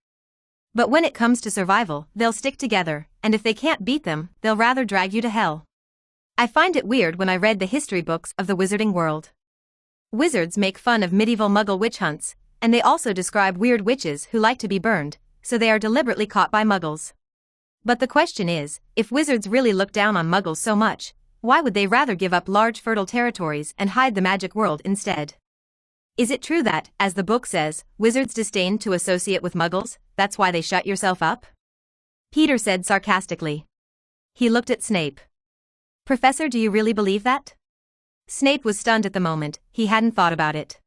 But when it comes to survival, they'll stick together, and if they can't beat them, they'll rather drag you to hell. I find it weird when I read the history books of the wizarding world. Wizards make fun of medieval Muggle witch hunts, and they also describe weird witches who like to be burned, so they are deliberately caught by Muggles. But the question is, if wizards really look down on Muggles so much, why would they rather give up large fertile territories and hide the magic world instead? Is it true that, as the book says, wizards disdain to associate with Muggles, that's why they shut yourself up? Peter said sarcastically. He looked at Snape. Professor, do you really believe that? Snape was stunned at the moment, he hadn't thought about it.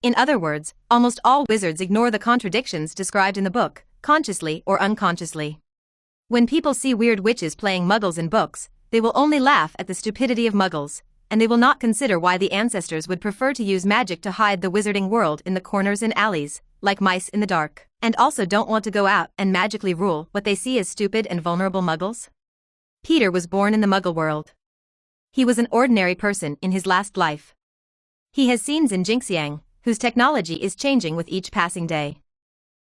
In other words, almost all wizards ignore the contradictions described in the book, consciously or unconsciously. When people see weird witches playing Muggles in books, they will only laugh at the stupidity of Muggles, and they will not consider why the ancestors would prefer to use magic to hide the wizarding world in the corners and alleys, like mice in the dark, and also don't want to go out and magically rule what they see as stupid and vulnerable Muggles. Peter was born in the Muggle world. He was an ordinary person in his last life. He has seen Xinjiang, whose technology is changing with each passing day.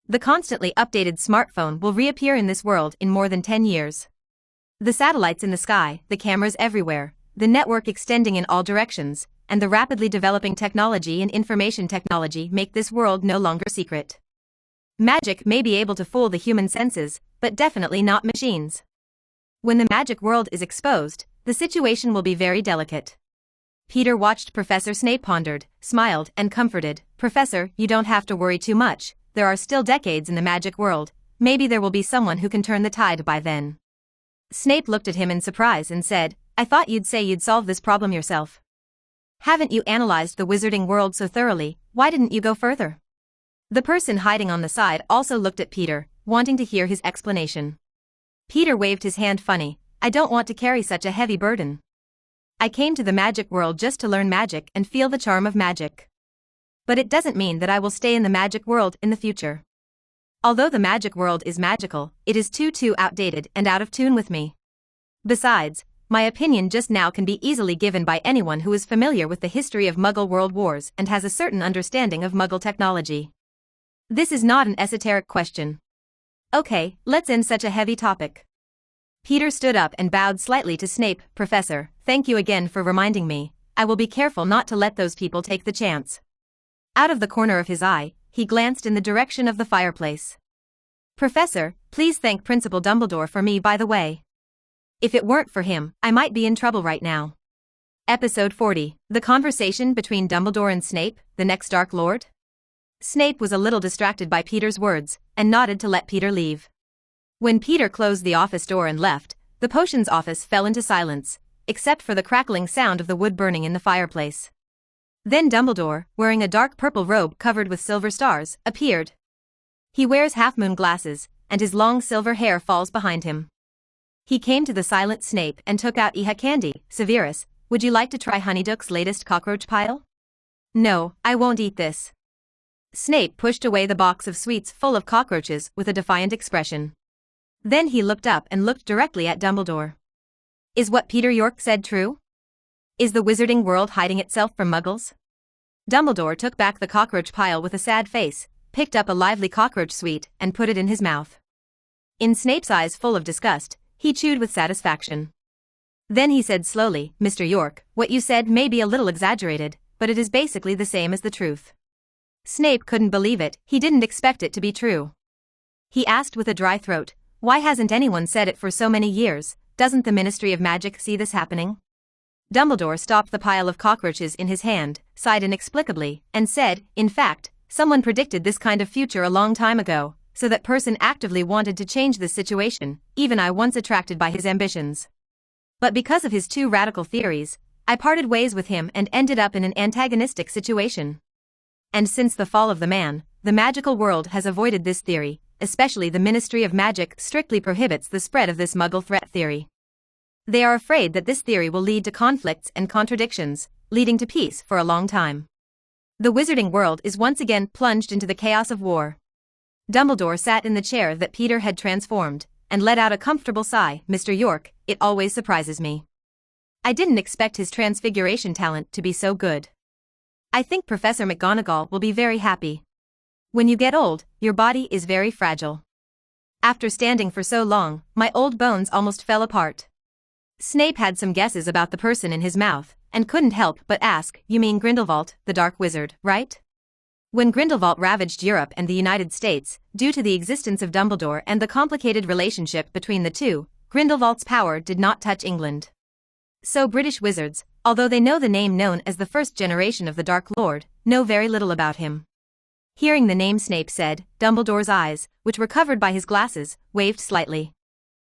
The constantly updated smartphone will reappear in this world in more than 10 years. The satellites in the sky, the cameras everywhere, the network extending in all directions, and the rapidly developing technology and information technology make this world no longer secret. Magic may be able to fool the human senses, but definitely not machines. When the magic world is exposed, the situation will be very delicate. Peter watched Professor Snape pondered, smiled, and comforted. Professor, you don't have to worry too much, there are still decades in the magic world, maybe there will be someone who can turn the tide by then. Snape looked at him in surprise and said, I thought you'd say you'd solve this problem yourself. Haven't you analyzed the wizarding world so thoroughly, why didn't you go further? The person hiding on the side also looked at Peter, wanting to hear his explanation. Peter waved his hand funny, I don't want to carry such a heavy burden. I came to the magic world just to learn magic and feel the charm of magic. But it doesn't mean that I will stay in the magic world in the future. Although the magic world is magical, it is too outdated and out of tune with me. Besides, my opinion just now can be easily given by anyone who is familiar with the history of Muggle world wars and has a certain understanding of Muggle technology. This is not an esoteric question. Okay, let's end such a heavy topic. Peter stood up and bowed slightly to Snape. Professor, thank you again for reminding me, I will be careful not to let those people take the chance. Out of the corner of his eye, he glanced in the direction of the fireplace. Professor, please thank Principal Dumbledore for me by the way. If it weren't for him, I might be in trouble right now. Episode 40, The Conversation Between Dumbledore and Snape, the Next Dark Lord? Snape was a little distracted by Peter's words, and nodded to let Peter leave. When Peter closed the office door and left, the potions office fell into silence, except for the crackling sound of the wood burning in the fireplace. Then Dumbledore, wearing a dark purple robe covered with silver stars, appeared. He wears half-moon glasses, and his long silver hair falls behind him. He came to the silent Snape and took out Iha candy. Severus, would you like to try Honeydook's latest cockroach pile? No, I won't eat this. Snape pushed away the box of sweets full of cockroaches with a defiant expression. Then he looked up and looked directly at Dumbledore. Is what Peter York said true? Is the wizarding world hiding itself from Muggles? Dumbledore took back the cockroach pile with a sad face, picked up a lively cockroach sweet, and put it in his mouth. In Snape's eyes full of disgust, he chewed with satisfaction. Then he said slowly, Mr. York, what you said may be a little exaggerated, but it is basically the same as the truth. Snape couldn't believe it, he didn't expect it to be true. He asked with a dry throat, why hasn't anyone said it for so many years, doesn't the Ministry of Magic see this happening? Dumbledore stopped the pile of cockroaches in his hand, sighed inexplicably, and said, in fact, someone predicted this kind of future a long time ago, so that person actively wanted to change this situation, even I once attracted by his ambitions. But because of his two radical theories, I parted ways with him and ended up in an antagonistic situation. And since the fall of the man, the magical world has avoided this theory, especially the Ministry of Magic strictly prohibits the spread of this Muggle threat theory. They are afraid that this theory will lead to conflicts and contradictions, leading to peace for a long time. The wizarding world is once again plunged into the chaos of war. Dumbledore sat in the chair that Peter had transformed, and let out a comfortable sigh. Mr. York, it always surprises me. I didn't expect his transfiguration talent to be so good. I think Professor McGonagall will be very happy. When you get old, your body is very fragile. After standing for so long, my old bones almost fell apart. Snape had some guesses about the person in his mouth, and couldn't help but ask, you mean Grindelwald, the Dark Wizard, right? When Grindelwald ravaged Europe and the United States, due to the existence of Dumbledore and the complicated relationship between the two, Grindelwald's power did not touch England. So British wizards, although they know the name known as the first generation of the Dark Lord, know very little about him. Hearing the name Snape said, Dumbledore's eyes, which were covered by his glasses, waved slightly.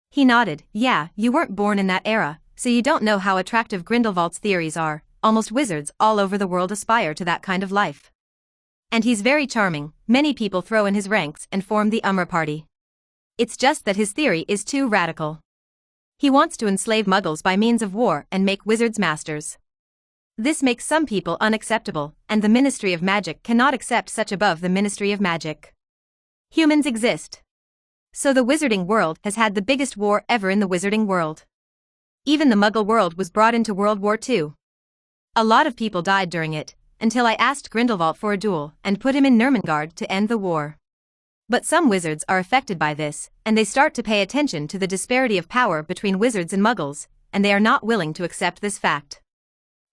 He nodded, yeah, you weren't born in that era, so you don't know how attractive Grindelwald's theories are, almost wizards all over the world aspire to that kind of life. And he's very charming, many people throw in his ranks and form the Umbra Party. It's just that his theory is too radical. He wants to enslave Muggles by means of war and make wizards masters. This makes some people unacceptable, and the Ministry of Magic cannot accept such above the Ministry of Magic. Humans exist. So the wizarding world has had the biggest war ever in the wizarding world. Even the Muggle world was brought into World War II. A lot of people died during it, until I asked Grindelwald for a duel and put him in Nurmengard to end the war. But some wizards are affected by this, and they start to pay attention to the disparity of power between wizards and muggles, and they are not willing to accept this fact.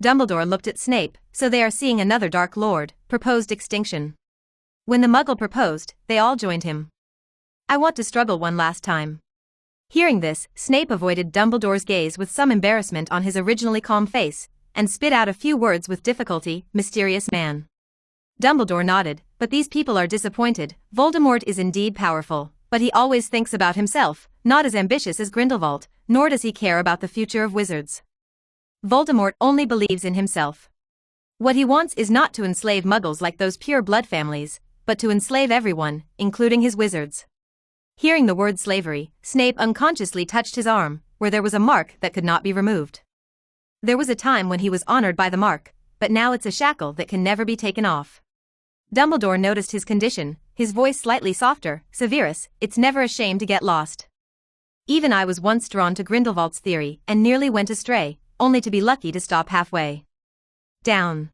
Dumbledore looked at Snape, so they are seeing another Dark Lord, proposed extinction. When the muggle proposed, they all joined him. I want to struggle one last time. Hearing this, Snape avoided Dumbledore's gaze with some embarrassment on his originally calm face, and spit out a few words with difficulty, mysterious man. Dumbledore nodded, but these people are disappointed. Voldemort is indeed powerful, but he always thinks about himself, not as ambitious as Grindelwald, nor does he care about the future of wizards. Voldemort only believes in himself. What he wants is not to enslave muggles like those pure blood families, but to enslave everyone, including his wizards. Hearing the word slavery, Snape unconsciously touched his arm, where there was a mark that could not be removed. There was a time when he was honored by the mark, but now it's a shackle that can never be taken off. Dumbledore noticed his condition, his voice slightly softer. Severus, it's never a shame to get lost. Even I was once drawn to Grindelwald's theory and nearly went astray, only to be lucky to stop halfway. Down.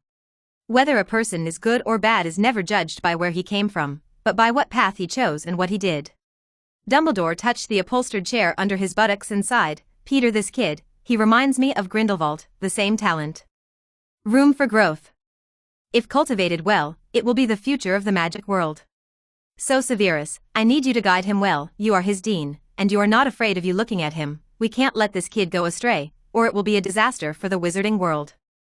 Whether a person is good or bad is never judged by where he came from, but by what path he chose and what he did. Dumbledore touched the upholstered chair under his buttocks and sighed. Peter, this kid, he reminds me of Grindelwald, the same talent. Room for growth. If cultivated well, it will be the future of the magic world. So Severus, I need you to guide him well. You are his dean, and you are not afraid of you looking at him. We can't let this kid go astray, or it will be a disaster for the wizarding world.